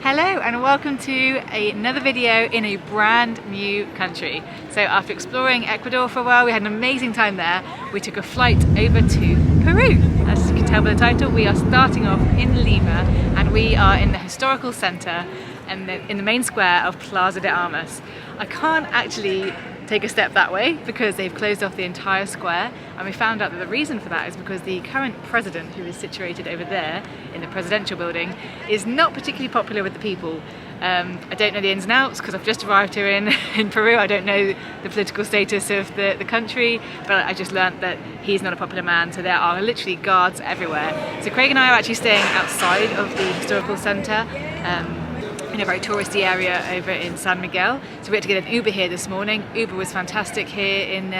Hello and welcome to another video in a brand new country. So after exploring Ecuador for a while, we had an amazing time there. We took a flight over to Peru. As you can tell by the title, we are starting off in Lima and we are in the historical center and in the main square of Plaza de Armas. I can't actually take a step that way because they've closed off the entire square, and we found out that the reason for that is because the current president, who is situated over there in the presidential building, is not particularly popular with the people. I don't know the ins and outs because I've just arrived here in Peru. I don't know the political status of the country, but I just learnt that he's not a popular man, so there are literally guards everywhere. So Craig and I are actually staying outside of the historical centre, in a very touristy area over in San Miguel. So we had to get an Uber here this morning. Uber was fantastic here in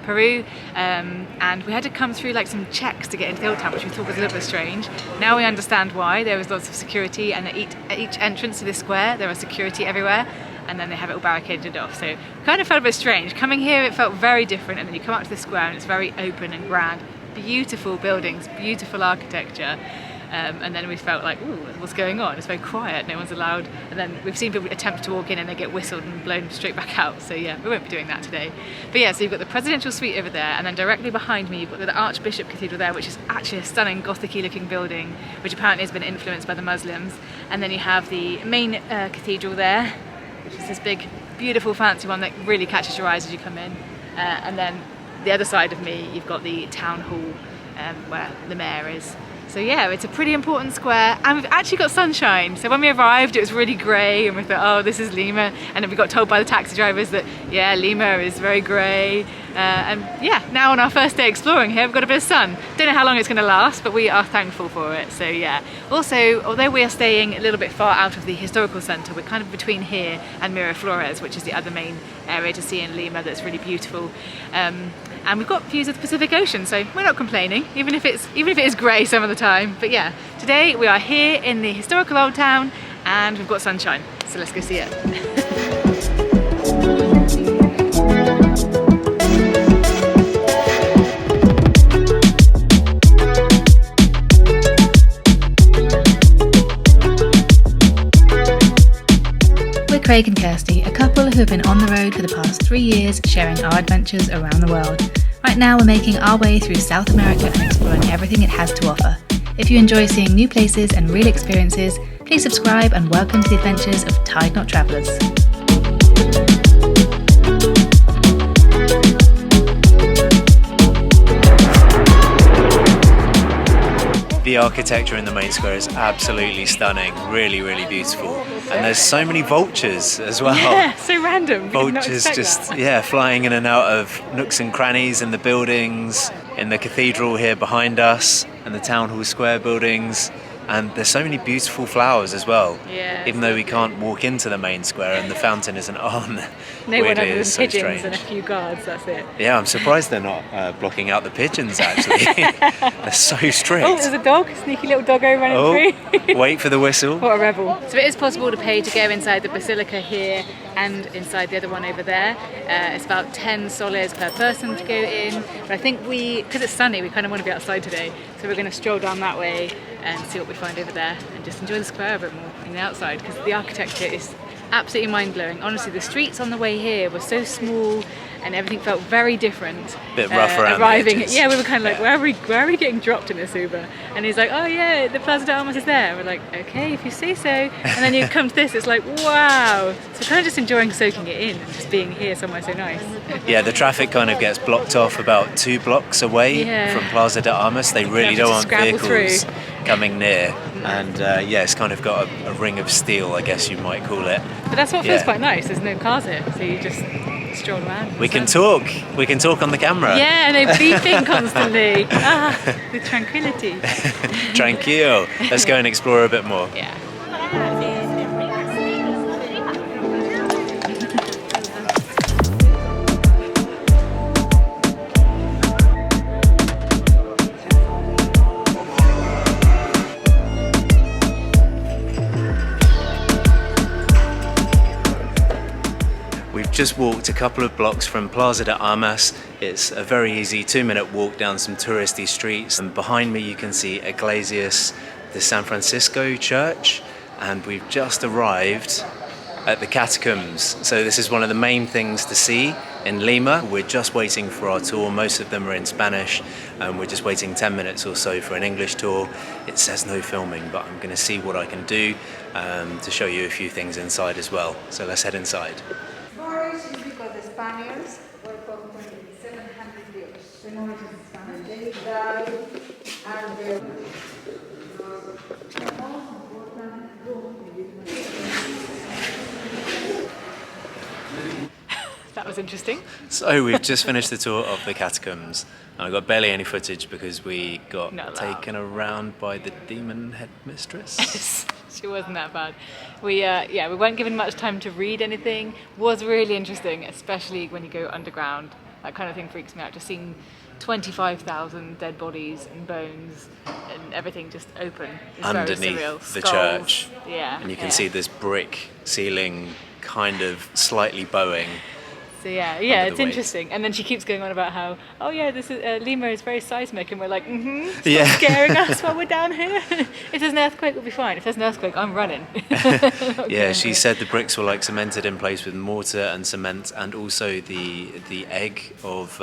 Peru, and we had to come through like some checks to get into the old town, which we thought was a little bit strange. Now we understand why. There was lots of security, and at each entrance to this square there was security everywhere, and then they have it all barricaded off. So it kind of felt a bit strange. Coming here it felt very different, and then you come up to the square and it's very open and grand. Beautiful buildings, beautiful architecture. And then we felt like, ooh, what's going on? It's very quiet, no one's allowed. And then we've seen people attempt to walk in and they get whistled and blown straight back out. So yeah, we won't be doing that today. But yeah, so you've got the presidential suite over there, and then directly behind me you've got the Archbishop Cathedral there, which is actually a stunning Gothic-y looking building, which apparently has been influenced by the Muslims. And then you have the main cathedral there, which is this big, beautiful, fancy one that really catches your eyes as you come in. And then the other side of me, you've got the town hall where the mayor is. So yeah, it's a pretty important square, and we've actually got sunshine. So when we arrived it was really grey and we thought, oh, this is Lima, and then we got told by the taxi drivers that yeah, Lima is very grey. And yeah, now on our first day exploring here we've got a bit of sun. Don't know how long it's going to last, but we are thankful for it. So yeah, also although we are staying a little bit far out of the historical centre, we're kind of between here and Miraflores, which is the other main area to see in Lima that's really beautiful. And we've got views of the Pacific Ocean, so we're not complaining, even if it is grey some of the time. But yeah, today we are here in the historical old town and we've got sunshine, so let's go see it. We're Craig and Kirsty, a couple who have been on the road for the past 3 years sharing our adventures around the world. Right now we're making our way through South America and exploring everything it has to offer. If you enjoy seeing new places and real experiences, please subscribe and welcome to the adventures of Tied Knot Travellers. The architecture in the main square is absolutely stunning, really, really beautiful. And there's so many vultures as well. Yeah, so random. Vultures just, yeah, flying in and out of nooks and crannies in the buildings, in the cathedral here behind us, and the town hall square buildings. And there's so many beautiful flowers as well. Yeah. Even though we can't walk into the main square and the fountain isn't on. No one other than so pigeons strange. and a few guards, that's it. Yeah, I'm surprised they're not blocking out the pigeons actually. They're so strict. Oh, there's a dog, sneaky little doggo running through. Wait for the whistle. What a rebel. So it is possible to pay to go inside the basilica here and inside the other one over there. It's about 10 soles per person to go in. But I think because it's sunny, we kind of want to be outside today. So we're going to stroll down that way and see what we find over there and just enjoy the square a bit more from the outside, because the architecture is absolutely mind-blowing. Honestly, the streets on the way here were so small and everything felt very different. Bit rough around arriving. the edges. Yeah, we were kind of like, where are we getting dropped in this Uber? And he's like, oh yeah, the Plaza de Armas is there. And we're like, okay, if you say so. And then you come to this, it's like, wow. So kind of just enjoying soaking it in and just being here somewhere so nice. Yeah, the traffic kind of gets blocked off about 2 blocks away from Plaza de Armas. They really don't want vehicles coming near. And yeah, it's kind of got a ring of steel, I guess you might call it. But that's what feels quite nice. There's no cars here, so you just stroll around. We can talk on the camera. Yeah, no beeping constantly. The tranquility. Tranquilo. Let's go and explore a bit more. Yeah. Just walked a couple of blocks from Plaza de Armas. It's a very easy 2-minute walk down some touristy streets, and behind me you can see Iglesias de San Francisco Church, and we've just arrived at the catacombs. So this is one of the main things to see in Lima. We're just waiting for our tour. Most of them are in Spanish, and we're just waiting 10 minutes or so for an English tour. It says no filming, but I'm going to see what I can do to show you a few things inside as well. So let's head inside. Because the Spaniards were conquering 700 years. They died, and the That was interesting. So we've just finished the tour of the catacombs. I got barely any footage because we got taken around by the demon headmistress. She wasn't that bad. We weren't given much time to read anything. Was really interesting, especially when you go underground. That kind of thing freaks me out. Just seeing 25,000 dead bodies and bones and everything just open. It's underneath very surreal. the Skulls. church. Yeah. And you can see this brick ceiling kind of slightly bowing. So it's interesting. And then she keeps going on about how, this is Lima is very seismic, and we're like, stop scaring us while we're down here. If there's an earthquake, we'll be fine. If there's an earthquake, I'm running. Yeah, she said the bricks were like cemented in place with mortar and cement, and also the egg of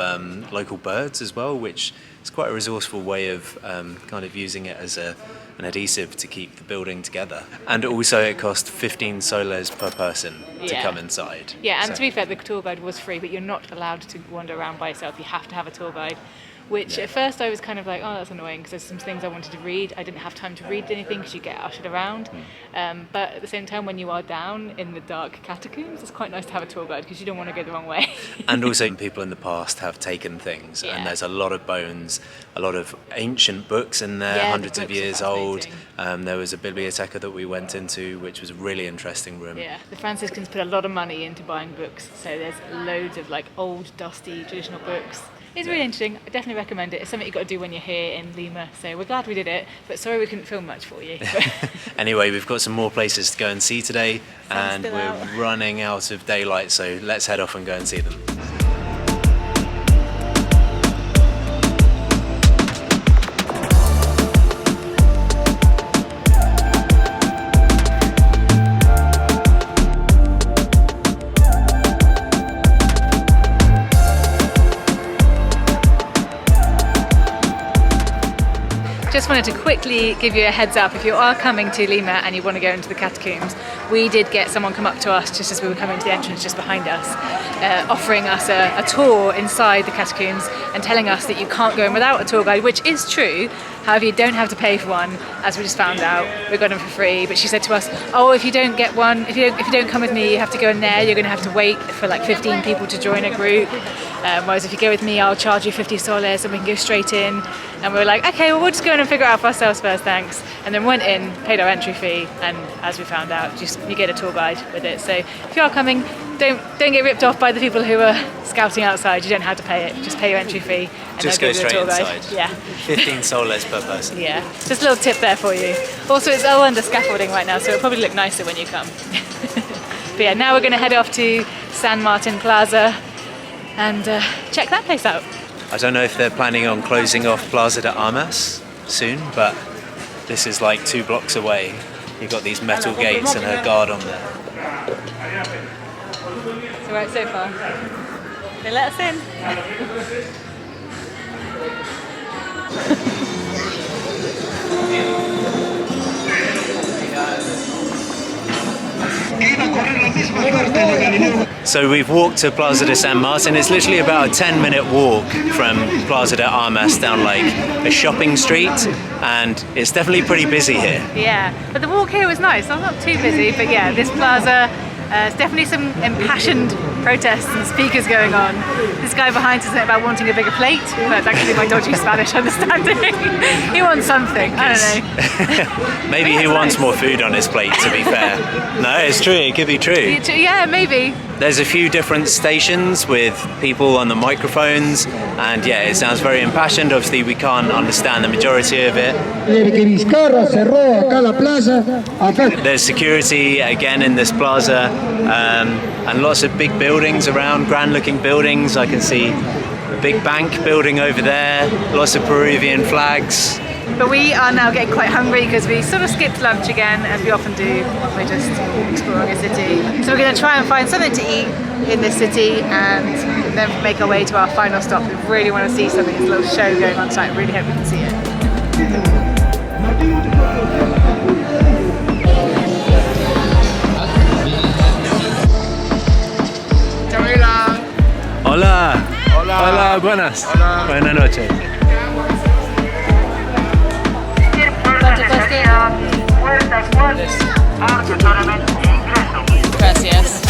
local birds as well, which is quite a resourceful way of kind of using it as an adhesive to keep the building together. And also it cost 15 soles per person to come inside. Yeah, and to be fair, the tour guide was free, but you're not allowed to wander around by yourself. You have to have a tour guide, which at first I was kind of like, oh, that's annoying, because there's some things I wanted to read. I didn't have time to read anything because you get ushered around. But at the same time, when you are down in the dark catacombs, it's quite nice to have a tour guide because you don't want to go the wrong way. And also people in the past have taken things, and there's a lot of bones, a lot of ancient books in there, hundreds of years old. There was a biblioteca that we went into, which was a really interesting room. Yeah, the Franciscans put a lot of money into buying books, so there's loads of like old, dusty, traditional books. It's really interesting. I definitely recommend it. It's something you've got to do when you're here in Lima. So we're glad we did it, but sorry we couldn't film much for you. Anyway, we've got some more places to go and see today, and we're running out of daylight, so let's head off and go and see them. Just wanted to quickly give you a heads up. If you are coming to Lima and you want to go into the catacombs, we did get someone come up to us just as we were coming to the entrance just behind us, offering us a tour inside the catacombs and telling us that you can't go in without a tour guide, which is true. However, you don't have to pay for one, as we just found out. We got them for free, but she said to us, oh, if you don't get one, if you don't come with me, you have to go in there, you're going to have to wait for like 15 people to join a group. Whereas if you go with me, I'll charge you 50 soles and we can go straight in. And we were like, okay, well, we'll just go in and figure it out for ourselves first, thanks. And then went in, paid our entry fee, and as we found out, you get a tour guide with it. So if you are coming, don't get ripped off by the people who are scouting outside. You don't have to pay it. Just pay your entry fee. And just go straight inside. Yeah. 15 soles per person. Yeah. Just a little tip there for you. Also, it's all under scaffolding right now, so it'll probably look nicer when you come. But yeah, now we're going to head off to San Martin Plaza and check that place out. I don't know if they're planning on closing off Plaza de Armas soon, but this is like 2 blocks away. You've got these metal gates and a guard on there. It's alright so far. They let us in. So we've walked to Plaza de San Martin. It's literally about a 10-minute walk from Plaza de Armas down like a shopping street, and it's definitely pretty busy here. Yeah, but the walk here was nice. It's not too busy, but yeah, this plaza, it's definitely some impassioned protests and speakers going on. This guy behind says about wanting a bigger plate, but it's actually my dodgy Spanish understanding. He wants something, I don't know. Maybe he wants more food on his plate, to be fair. No, it's true, it could be true. Yeah, maybe. There's a few different stations with people on the microphones, and yeah, it sounds very impassioned. Obviously we can't understand the majority of it. There's security again in this plaza, and lots of big buildings around, grand looking buildings. I can see a big bank building over there, lots of Peruvian flags. But we are now getting quite hungry because we sort of skipped lunch again, as we often do. We're just exploring a city. So we're going to try and find something to eat in this city and then make our way to our final stop. We really want to see something. There's a little show going on tonight. Really hope we can see it. Hola. Hola. Hola, buenas. Hola. Buenas noches. Gracias.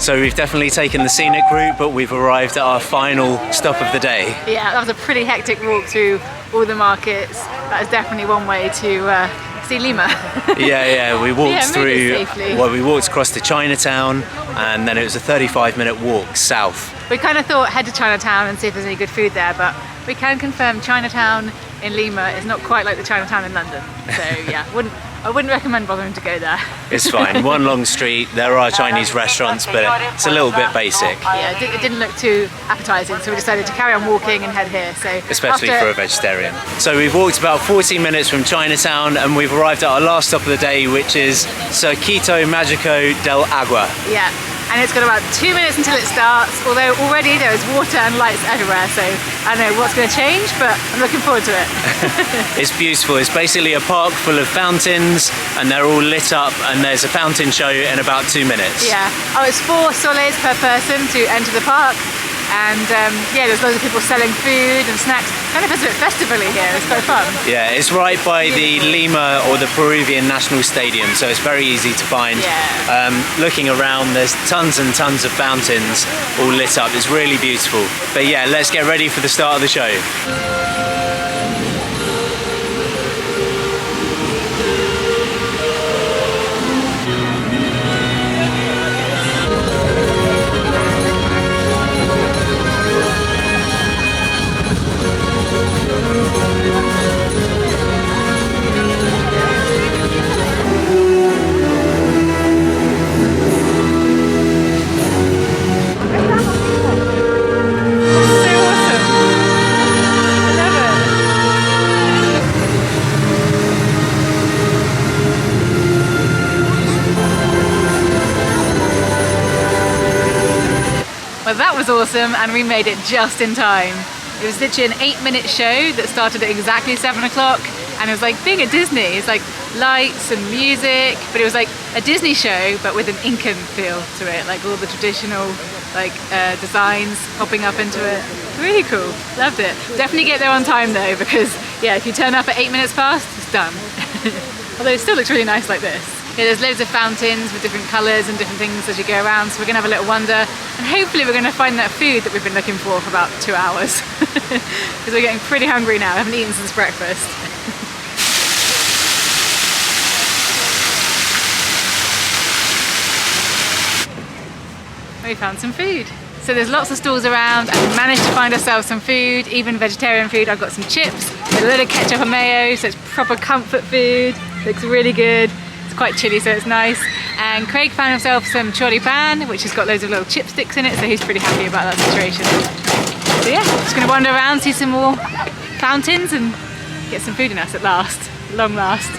So we've definitely taken the scenic route, but we've arrived at our final stop of the day. Yeah, that was a pretty hectic walk through all the markets. That is definitely one way to see Lima. Yeah, we walked through, safely. well, we walked across to Chinatown, and then it was a 35-minute walk south. We kind of thought head to Chinatown and see if there's any good food there, but we can confirm Chinatown in Lima is not quite like the Chinatown in London. So yeah, I wouldn't recommend bothering to go there. It's fine, one long street, there are Chinese restaurants, but it's a little bit basic. Yeah, it didn't look too appetizing, so we decided to carry on walking and head here. So especially for a vegetarian. So we've walked about 14 minutes from Chinatown and we've arrived at our last stop of the day, which is Circuito Mágico del Agua. Yeah. And it's got about 2 minutes until it starts, although already there is water and lights everywhere, so I don't know what's going to change, but I'm looking forward to it. It's beautiful. It's basically a park full of fountains and they're all lit up, and there's a fountain show in about 2 minutes. Yeah. Oh, it's 4 soles per person to enter the park. And yeah, there's loads of people selling food and snacks. Kind of feels a bit festival-y here. It's quite fun. Yeah, it's right by the Lima or the Peruvian National Stadium, so it's very easy to find. Yeah. Looking around, there's tons and tons of fountains all lit up. It's really beautiful. But yeah, let's get ready for the start of the show. Well, that was awesome, and we made it just in time. It was literally an 8-minute show that started at exactly 7 o'clock, and it was like being at Disney. It's like lights and music, but it was like a Disney show, but with an Incan feel to it, like all the traditional designs popping up into it. Really cool, loved it. Definitely get there on time though, because yeah, if you turn up at 8 minutes past, it's done. Although it still looks really nice like this. Yeah, there's loads of fountains with different colours and different things as you go around, so we're going to have a little wander, and hopefully we're going to find that food that we've been looking for about 2 hours. Because we're getting pretty hungry now, I haven't eaten since breakfast. We found some food. So there's lots of stalls around, and we managed to find ourselves some food, even vegetarian food. I've got some chips with a little ketchup and mayo, so it's proper comfort food. Looks really good. Quite chilly, so it's nice. And Craig found himself some choripan, which has got loads of little chipsticks in it, so he's pretty happy about that situation. So yeah, just gonna wander around, see some more fountains and get some food in us at last, long last.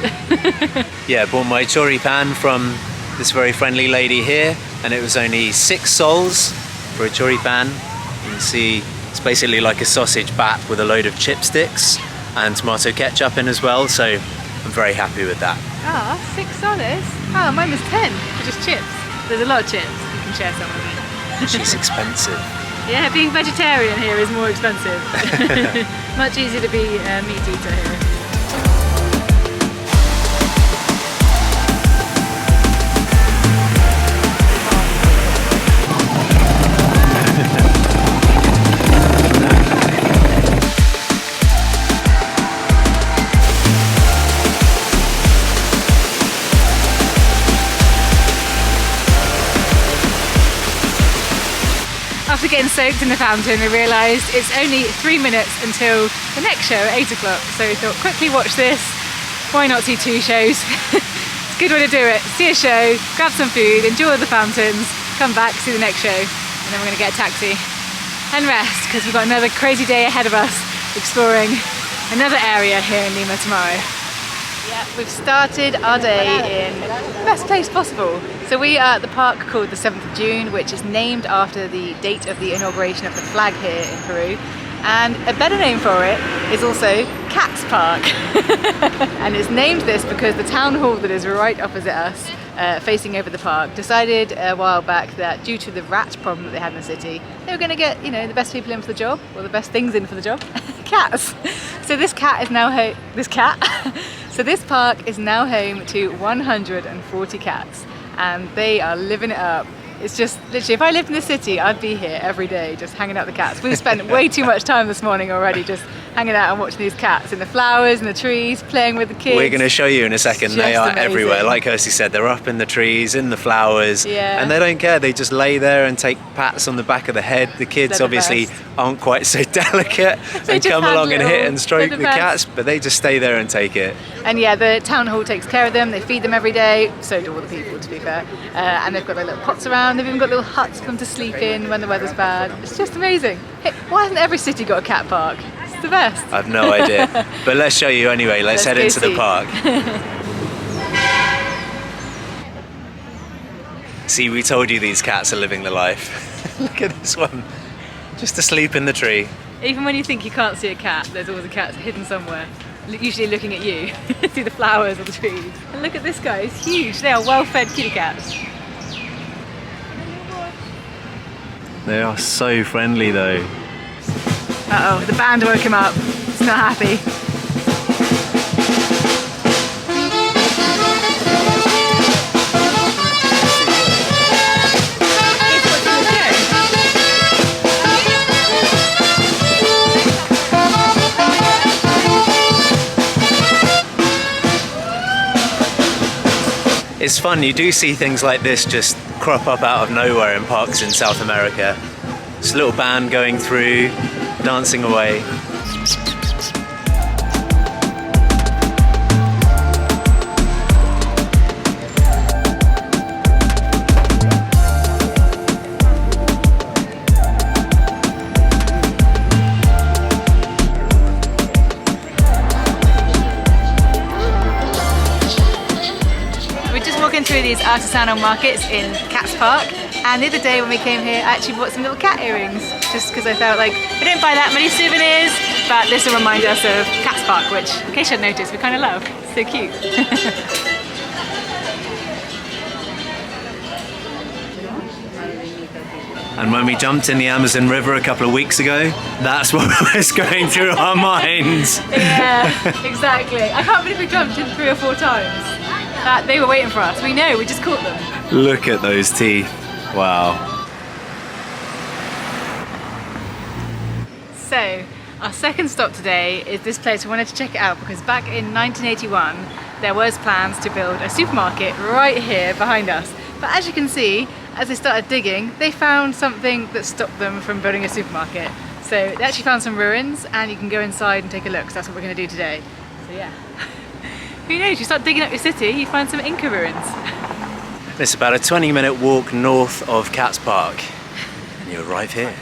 Yeah, bought my choripan from this very friendly lady here, and it was only 6 sols for a choripan. You can see it's basically like a sausage bat with a load of chipsticks and tomato ketchup in as well, so I'm very happy with that. Ah, 6 soles? Oh, mine was 10 for just chips. There's a lot of chips, you can share some with me. She's expensive. Yeah, being vegetarian here is more expensive. Much easier to be a meat eater here. After getting soaked in the fountain, we realised it's only 3 minutes until the next show at 8 o'clock. So we thought, quickly watch this. Why not see 2 shows? It's a good way to do it. See a show, grab some food, enjoy the fountains, come back, see the next show. and then we're gonna get a taxi and rest because we've got another crazy day ahead of us exploring another area here in Lima tomorrow. Yeah, we've started our day in the best place possible. So we are at the park called the 7th of June, which is named after the date of the inauguration of the flag here in Peru. And a better name for it is also Cats Park. And it's named this because the town hall that is right opposite us, facing over the park, decided a while back that due to the rat problem that they had in the city, they were going to get, you know, the best people in for the job, or the best things in for the job, cats. So this cat is now So this park is now home to 140 cats, and they are living it up. It's just literally, if I lived in the city, I'd be here every day just hanging out with the cats. We've spent way too much time this morning already just hanging out and watching these cats in the flowers and the trees, playing with the kids. We're going to show you in a second. They are amazing. Everywhere. Like Kirsty said, they're up in the trees, in the flowers, and they don't care. They just lay there and take pats on the back of the head. The kids obviously aren't quite so delicate and come along and hit and stroke the cats, but they just stay there and take it. And yeah, the town hall takes care of them. They feed them every day. So do all the people, to be fair. And they've got their little pots around. They've even got little huts for them to sleep in when the weather's bad. It's just amazing. Hey, why hasn't every city got a cat park? It's the best. I've no idea. But let's show you anyway. Let's head into the park. See, we told you these cats are living the life. Look at this one. Just asleep in the tree. Even when you think you can't see a cat, there's always a cat hidden somewhere. Usually looking at you, through the flowers or the trees. And look at this guy, he's huge. They are well-fed kitty cats. They are so friendly though. Uh-oh, the band woke him up. He's not happy. It's fun, you do see things like this just crop up out of nowhere in parks in South America. This little band going through, dancing away. Through these artisanal markets in Cats Park, and the other day when we came here I actually bought some little cat earrings just because I felt like we don't buy that many souvenirs, but this will remind us of Cats Park, which in case you hadn't noticed we kind of love. It's so cute. And when we jumped in the Amazon River a couple of weeks ago, that's what was going through our minds. Yeah, exactly. I can't believe we jumped in 3 or 4 times. They were waiting for us. We know, we just caught them. Look at those teeth. Wow. So, our second stop today is this place. We wanted to check it out because back in 1981 there was plans to build a supermarket right here behind us. But as you can see, as they started digging, they found something that stopped them from building a supermarket. So they actually found some ruins, and you can go inside and take a look. So that's what we're going to do today. So yeah. Who knows, you start digging up your city, you find some Inca ruins. It's about a 20-minute walk north of Cats Park, and you arrive here.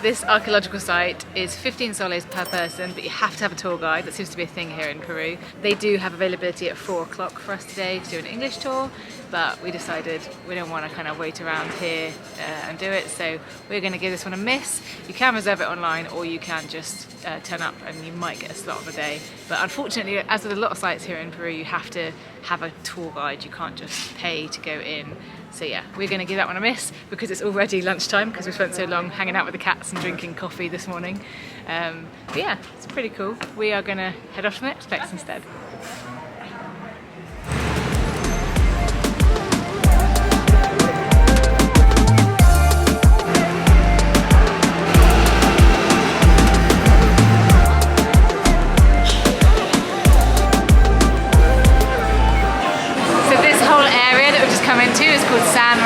This archaeological site is 15 soles per person, but you have to have a tour guide. That seems to be a thing here in Peru. They do have availability at 4 o'clock for us today to do an English tour, but we decided we don't want to kind of wait around here and do it, so we're going to give this one a miss. You can reserve it online, or you can just turn up and you might get a slot on the day. But unfortunately, as with a lot of sites here in Peru, you have to have a tour guide. You can't just pay to go in. So yeah, we're going to give that one a miss because it's already lunchtime because we spent so long hanging out with the cats and drinking coffee this morning. But yeah, it's pretty cool. We are going to head off to the next place instead.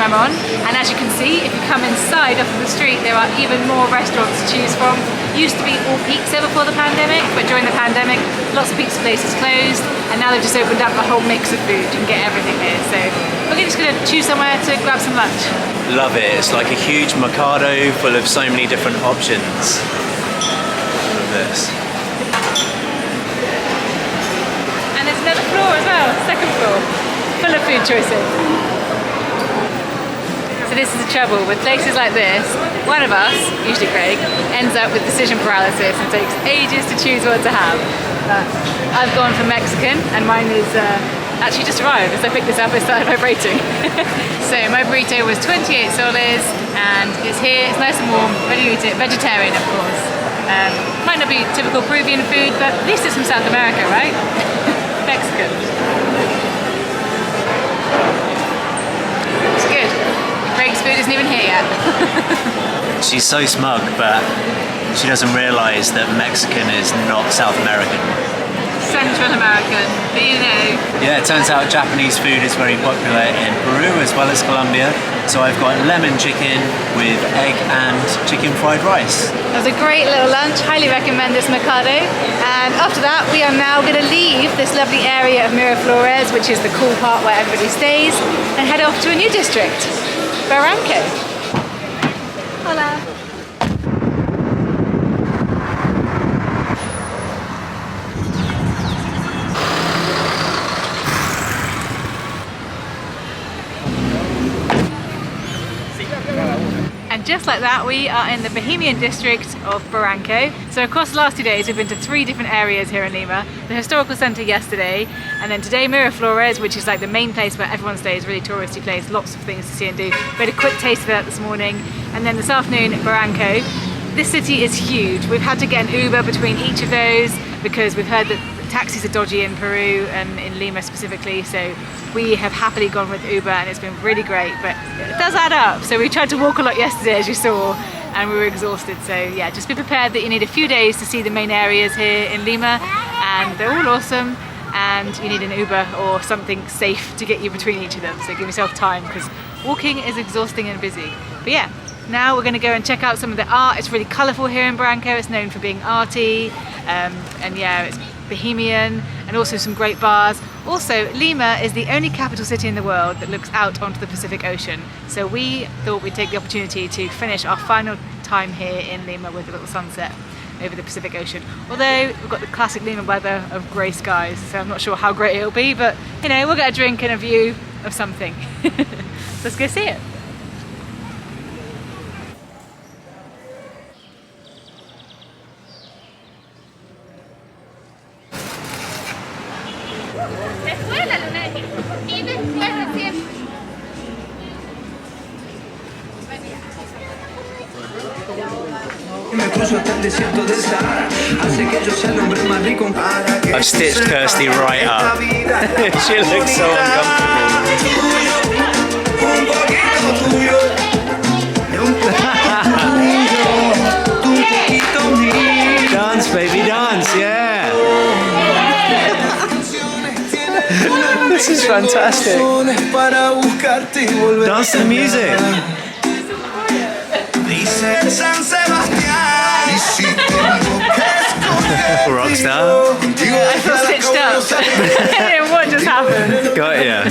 And as you can see, if you come inside off of the street, there are even more restaurants to choose from. used to be all pizza before the pandemic, but during the pandemic, lots of pizza places closed, and now they've just opened up a whole mix of food. You can get everything here. So we're just gonna choose somewhere to grab some lunch. Love it. It's like a huge Mercado full of so many different options. Look at this. And there's another floor as well, second floor, full of food choices. So this is the trouble with places like this. One of us, usually Craig, ends up with decision paralysis and takes ages to choose what to have. But I've gone for Mexican, and mine is actually just arrived. As I picked this up, it started vibrating. So my burrito was 28 soles, and it's here. It's nice and warm, ready to eat it. Vegetarian, of course. Might not be typical Peruvian food, but at least it's from South America, right? Mexican. It's good. Craig's food isn't even here yet. She's so smug, but she doesn't realise that Mexican is not South American. Central American, but you know. Yeah, it turns out Japanese food is very popular in Peru as well as Colombia. So I've got lemon chicken with egg and chicken fried rice. It was a great little lunch, highly recommend this Mercado. And after that, we are now going to leave this lovely area of Miraflores, which is the cool part where everybody stays, and head off to a new district, Barranco. Hola. And just like that, we are in the Bohemian district of Barranco. So across the last 2 days, we've been to 3 different areas here in Lima. The historical centre yesterday, and then today Miraflores, which is like the main place where everyone stays, really touristy place, lots of things to see and do. We had a quick taste of that this morning. And then this afternoon, Barranco. This city is huge. We've had to get an Uber between each of those because we've heard that taxis are dodgy in Peru and in Lima specifically, so we have happily gone with Uber, and it's been really great, but it does add up. So we tried to walk a lot yesterday, as you saw, and we were exhausted. So yeah, just be prepared that you need a few days to see the main areas here in Lima, and they're all awesome, and you need an Uber or something safe to get you between each of them. So give yourself time, because walking is exhausting and busy. But yeah, now we're going to go and check out some of the art. It's really colourful here in Barranco. It's known for being arty, and yeah, it's bohemian, and also some great bars. Also, Lima is the only capital city in the world that looks out onto the Pacific Ocean. So we thought we'd take the opportunity to finish our final time here in Lima with a little sunset over the Pacific Ocean. Although we've got the classic Lima weather of grey skies, so I'm not sure how great it'll be, but you know, we'll get a drink and a view of something. Let's go see it. I've stitched Kirsty right up. She looks so uncomfortable. Dance, baby, dance, yeah. This is fantastic. Dance to the music. Rockstar. I feel stitched up. What just happened? Got ya.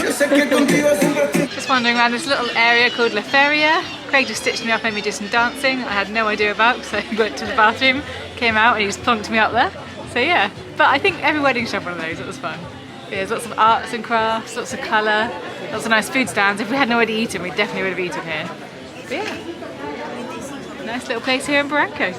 Just wandering around this little area called La Feria. Craig just stitched me up, made me do some dancing. I had no idea about, so I went to the bathroom, came out, and he just plonked me up there. So yeah, but I think every wedding should have one of those. It was fun. Yeah, there's lots of arts and crafts, lots of colour, lots of nice food stands. If we hadn't already eaten, we definitely would have eaten here. But yeah, nice little place here in Barranco.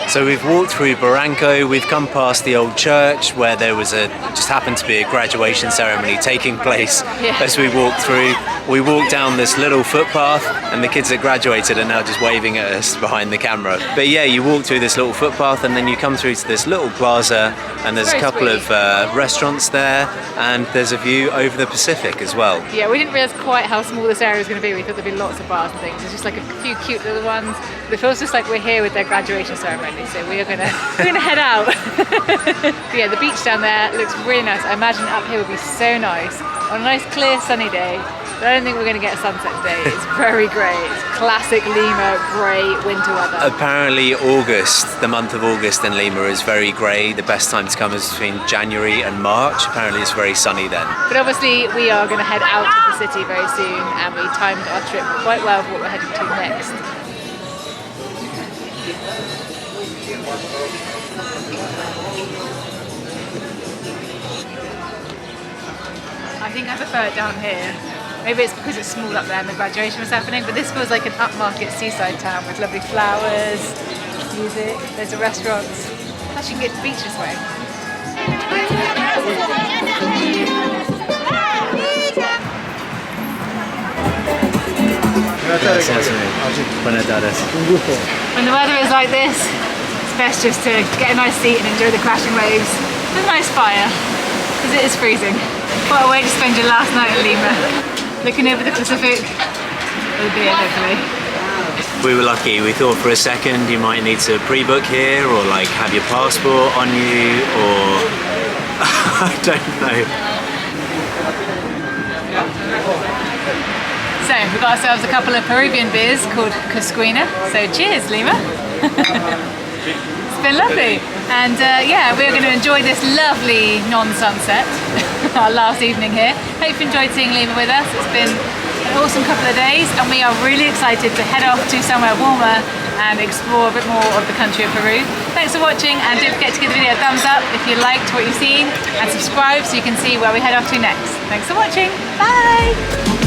So we've walked through Barranco, we've come past the old church where there was just happened to be a graduation ceremony taking place as we walked through. We walked down this little footpath and the kids that graduated are now just waving at us behind the camera. But yeah, you walk through this little footpath and then you come through to this little plaza, and there's a couple of restaurants there, and there's a view over the Pacific as well. Yeah, we didn't realise quite how small this area was going to be. We thought there'd be lots of bars and things. There's just like a few cute little ones. But it feels just like we're here with their graduation ceremony. actually, so we're gonna head out. But yeah, the beach down there looks really nice. I imagine up here would be so nice on a nice clear sunny day. But I don't think we're going to get a sunset today. It's very grey. It's classic Lima grey winter weather. Apparently August, the month of August in Lima is very grey. The best time to come is between January and March. Apparently it's very sunny then. But obviously we are going to head out of the city very soon, and we timed our trip quite well for what we're heading to next. I think I prefer it down here. Maybe it's because it's small up there and the graduation was happening, but this feels like an upmarket seaside town with lovely flowers, music, there's restaurants. Plus you can get to the beach this way. When the weather is like this, it's best just to get a nice seat and enjoy the crashing waves with a nice fire, because it is freezing. What a way to spend your last night in Lima. Looking over the Pacific with a beer, hopefully. We were lucky. We thought for a second you might need to pre-book here or like have your passport on you or I don't know. So we got ourselves a couple of Peruvian beers called Cosquina. So cheers, Lima. It's been lovely. And yeah, we're going to enjoy this lovely non-sunset, our last evening here. Hope you enjoyed seeing Lima with us. It's been an awesome couple of days and we are really excited to head off to somewhere warmer and explore a bit more of the country of Peru. Thanks for watching, and don't forget to give the video a thumbs up if you liked what you've seen, and subscribe so you can see where we head off to next. Thanks for watching. Bye!